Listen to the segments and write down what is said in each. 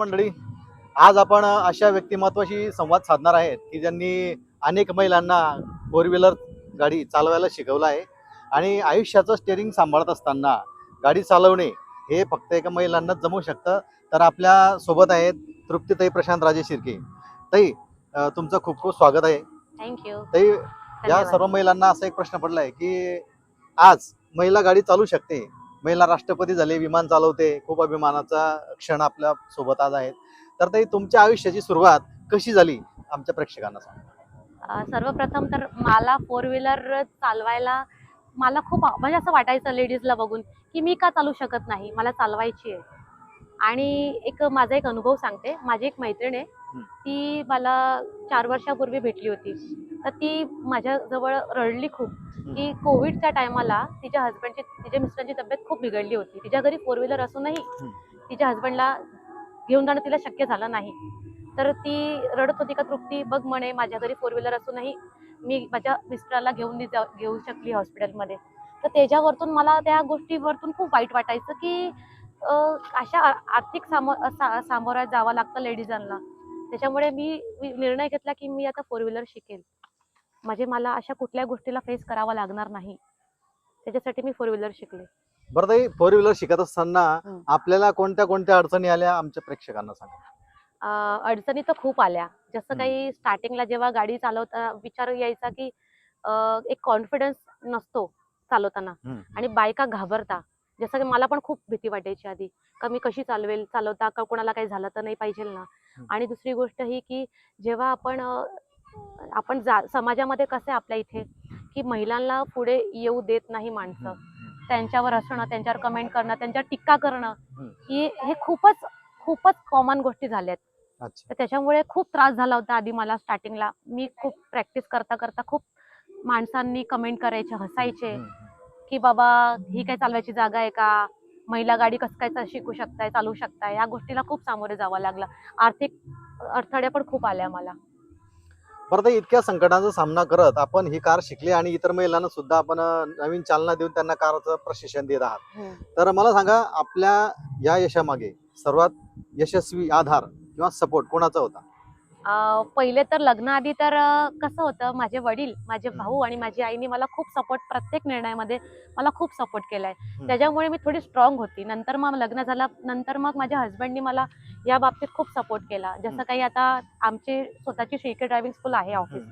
मंडळी, आज आपण अशा व्यक्तिमत्वाशी संवाद साधणार आहेत की ज्यांनी अनेक महिलांना फोर व्हीलर गाडी चालवायला शिकवलं आहे आणि आयुष्याचं स्टेअरिंग सांभाळत असताना गाडी चालवणे हे फक्त एका महिलांनाच जमू शकतं. तर आपल्या सोबत आहेत तृप्तीताई प्रशांत राजे शिर्के. ताई, तुमचं खूप खूप स्वागत आहे. थँक्यू. ताई, या सर्व महिलांना असा एक प्रश्न पडलाय की आज महिला गाडी चालू शकते, महिला राष्ट्रपती झाले, विमान चालवते, खूप अभिमानाचा क्षण आपल्या सोबत आज आहेत. तर ताई, तुमच्या आयुष्याची सुरुवात कशी झाली आमच्या प्रेक्षकांना सांगा. सर्वप्रथम तर मला फोर व्हीलर चालवायला मला खूप म्हणजे असं वाटायचं लेडीजला बघून की मी का चालू शकत नाही, मला चालवायची आहे. आणि माझा एक अनुभव सांगते. माझी एक मैत्रीण आहे, ती मला 4 वर्षापूर्वी भेटली होती. तर ती माझ्याजवळ रडली खूप की कोविडच्या टायमाला तिच्या मिस्टरांची तब्येत खूप बिघडली होती. तिच्या घरी फोर व्हीलर असूनही तिच्या हस्बंडला घेऊन जाणं तिला शक्य झालं नाही. तर ती रडत होती का, तृप्ती बघ म्हणे, माझ्या घरी फोर व्हीलर असूनही मी माझ्या मिस्टराला घेऊ शकली हॉस्पिटलमध्ये. तर त्याच्यावरतून मला त्या गोष्टीवरतून खूप वाईट वाटायचं की अशा आर्थिक सामोरं जावं लागतं लेडीजांना. त्याच्यामुळे मी निर्णय घेतला की मी आता फोर व्हीलर शिकेल, म्हणजे मला अशा कुठल्या गोष्टीला फेस करावा लागणार नाही. त्याच्यासाठी मी फोर व्हीलर शिकले. बरं ताई, फोर व्हीलर शिकत असताना आपल्याला कोणत्या कोणत्या अडचणी आल्या आमच्या प्रेक्षकांना सांगा. अडचणी तर खूप आल्या. जसं काही स्टार्टिंगला जेव्हा गाडी चालवता विचार यायचा की एक कॉन्फिडन्स नसतो चालवताना आणि बायका घाबरता. जसं की मला पण खूप भीती वाटायची आधी का मी कशी चालवता का कोणाला काही झालं तर नाही पाहिजे ना. आणि दुसरी गोष्ट ही की जेव्हा आपण समाजामध्ये कसं आहे आपल्या इथे की महिलांना पुढे येऊ देत नाही माणसं. त्यांच्यावर हसणं, त्यांच्यावर कमेंट करणं, त्यांच्यावर टीका करणं हे खूपच खूपच कॉमन गोष्टी झाल्यात. तर त्याच्यामुळे खूप त्रास झाला होता आधी मला स्टार्टिंगला. मी खूप प्रॅक्टिस करता करता खूप माणसांनी कमेंट करायचे, हसायचे की बाबा ही काय चालवायची जागा आहे का, महिला गाडी कसं काय शिकू शकताय, चालवू शकताय. या गोष्टीला खूप सामोरे जावं लागलं. आर्थिक अडथळे पण खूप आल्या मला. बरं ताई, इतक्या संकटांचा सामना करत आपण ही कार शिकली आणि इतर महिलांना सुद्धा आपण नवीन चालना देऊन त्यांना कारचं प्रशिक्षण देत आहात. तर मला सांगा, आपल्या या यशामागे सर्वात यशस्वी आधार किंवा सपोर्ट कोणाचा होता? पहिले तर लग्नाआधी तर कसं होतं, माझे वडील, माझे भाऊ आणि माझी आईने मला खूप सपोर्ट, प्रत्येक निर्णयामध्ये मला खूप सपोर्ट केलाय. त्याच्यामुळे मी थोडी स्ट्रॉंग होती. नंतर मग लग्न झाल्यानंतर मग माझ्या हस्बंडनी मला या बाबतीत खूप सपोर्ट केला. जसं काही आता आमची स्वतःची शिर्के ड्रायव्हिंग स्कूल आहे ऑफिस.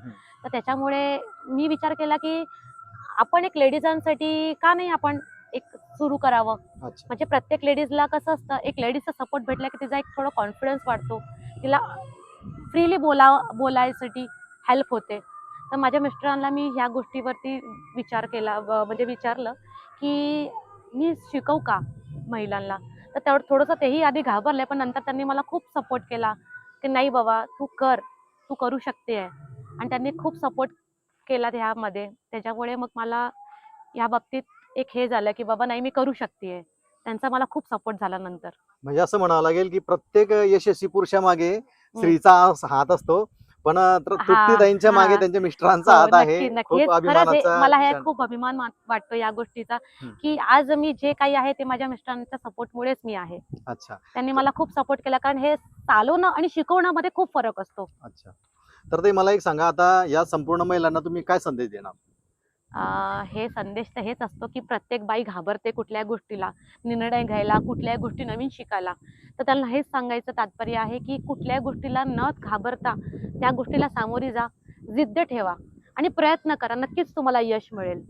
तर त्याच्यामुळे मी विचार केला की आपण एक लेडीजांसाठी का नाही आपण एक सुरू करावं. म्हणजे प्रत्येक लेडीजला कसं असतं, एक लेडीजचा सपोर्ट भेटला की तिचा एक थोडा कॉन्फिडन्स वाढतो, तिला फ्रीली बोलायसाठी हेल्प होते. तर माझ्या मिस्टरांना मी ह्या गोष्टीवरती विचार केला, म्हणजे विचारलं की मी शिकवू का महिलांना. तर थोडंसं तेही आधी घाबरले, पण नंतर त्यांनी मला खूप सपोर्ट केला की नाही बाबा तू कर, तू करू शकते आहे. आणि त्यांनी खूप सपोर्ट केला ह्यामध्ये. त्याच्यामुळे मग मला या बाबतीत एक हे झालं की बाबा नाही, मी करू शकते. त्यांचा मला खूप सपोर्ट झाला नंतर. म्हणजे असं म्हणावं लागेल की प्रत्येक यशस्वी पुरुषामागे स्त्रीचा हात असतो, पण तृप्तीताईंच्या मागे त्यांच्या मिस्टरांचा हात आहे. नक्की नक्की. खूप अभिमानाचा मला क्षण. खूप अभिमान वाटतो या गोष्टीचा की आज मी जे काही आहे ते माझ्या मिस्टरांच्या सपोर्टमुळेच मी आहे. अच्छा. त्यांनी मला खूप सपोर्ट केला, कारण हे चालवणं आणि शिकवणं मध्ये खूप फरक असतो. अच्छा. तर ते मला एक सांगा, आता या संपूर्ण महिलांना तुम्ही काय संदेश देणार? हे संदेश तर हेच असतो की प्रत्येक बाई घाबरते कुठल्या गोष्टीला, निर्णय घ्यायला, कुठल्याही गोष्टी नवीन शिकायला. तर त्यांना हेच सांगायचं तात्पर्य आहे की कुठल्याही गोष्टीला न घाबरता त्या गोष्टीला सामोरी जा, जिद्द ठेवा आणि प्रयत्न करा. नक्कीच तुम्हाला यश मिळेल.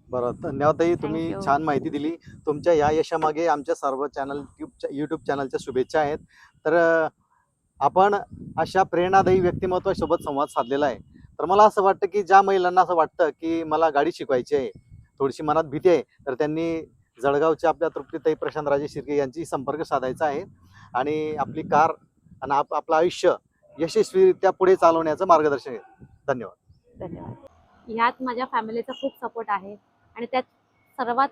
बरं, धन्यवाद ताई, तुम्ही थँक्यू. छान माहिती दिली. तुमच्या या यशामागे आमच्या सर्व युट्यूब चॅनलच्या शुभेच्छा आहेत. तर आपण अशा प्रेरणादायी व्यक्तिमत्वासोबत संवाद साधलेला आहे. तर मला असं वाटतं की ज्या महिलांना असं वाटतं की मला गाडी शिकवायची आहे, थोडीशी मनात भीती आहे, तर त्यांनी जळगावच्या आपल्या तृप्तीताई प्रशांत राजे शिर्के यांची संपर्क साधायचा आहे आणि आपली कार आणि आपलं आयुष्य यशस्वीरित्या पुढे चालवण्याचं मार्गदर्शन आहे. धन्यवाद. धन्यवाद. ह्यात माझ्या फॅमिलीचा खूप सपोर्ट आहे आणि त्यात सर्वात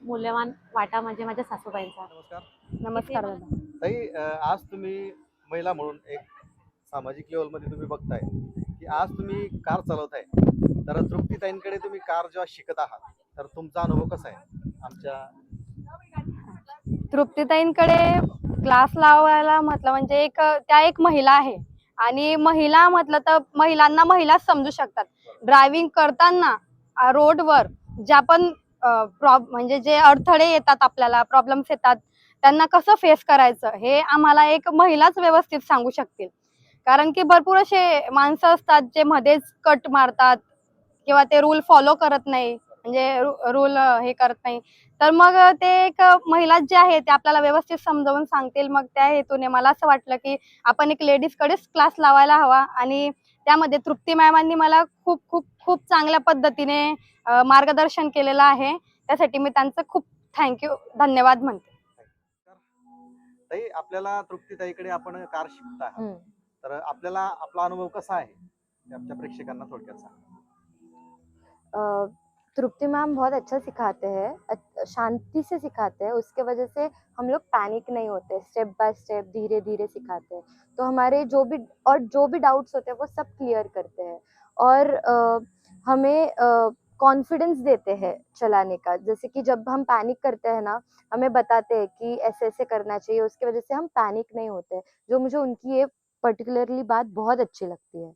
मूल्यवान वाटा म्हणजे माझ्या सासूबाईंचा. नमस्कार नमस्कार दादा. ताई, आज तुम्ही महिला म्हणून एक सामाजिक लेवलमध्ये तुम्ही बघताय की आज तुम्ही कार चालवताय, तर तृप्तीताईंकडे तुम्ही कार जेव्हा शिकत आहात, तर तुमचा अनुभव कसा आहे आमच्या? तृप्तीताईंकडे क्लास लावायला म्हटलं म्हणजे त्या एक महिला आहे आणि महिला म्हटलं तर महिलांना महिलाच समजू शकतात. ड्रायव्हिंग करताना रोडवर ज्या पण म्हणजे जे अडथळे येतात, आपल्याला प्रॉब्लेम्स येतात, त्यांना कसं फेस करायचं हे आम्हाला एक महिलाच व्यवस्थित सांगू शकतील. कारण की भरपूर असे माणसं असतात जे मध्येच कट मारतात किंवा ते रूल फॉलो करत नाही, म्हणजे रूल हे करत नाही. तर मग ते एक महिला जे आहे ते आपल्याला व्यवस्थित समजावून सांगतील. मग त्या हेतूने मला असं वाटलं की आपण एक लेडीजकडेच क्लास लावायला हवा आणि त्यामध्ये तृप्ती मॅमांनी मला खूप खूप खूप चांगल्या पद्धतीने मार्गदर्शन केलेलं आहे. त्यासाठी मी त्यांचं खूप धन्यवाद म्हणते. ताई, आपल्याला तृप्तीताईकडे आपण कार शिकता आहात. हम्म. तर आपल्याला आपला अनुभव कसा आहे ते आमच्या प्रेक्षकांना थोडक्यात सांगा. तृप्ति मैम बहुत अच्छा सिखाते हैं, शांति से सिखाते हैं, उसके वजह से हम लोग पैनिक नहीं होते, स्टेप बाय स्टेप धीरे धीरे सिखाते हैं, तो हमारे जो भी डाउट्स होते हैं वो सब क्लियर करते हैं और हमें कॉन्फिडेंस देते हैं चलाने का। जैसे कि जब हम पैनिक करते हैं ना, हमें बताते हैं कि ऐसे ऐसे करना चाहिए, उसकी वजह से हम पैनिक नहीं होते, जो मुझे उनकी ये पर्टिकुलरली बात बहुत अच्छी लगती है।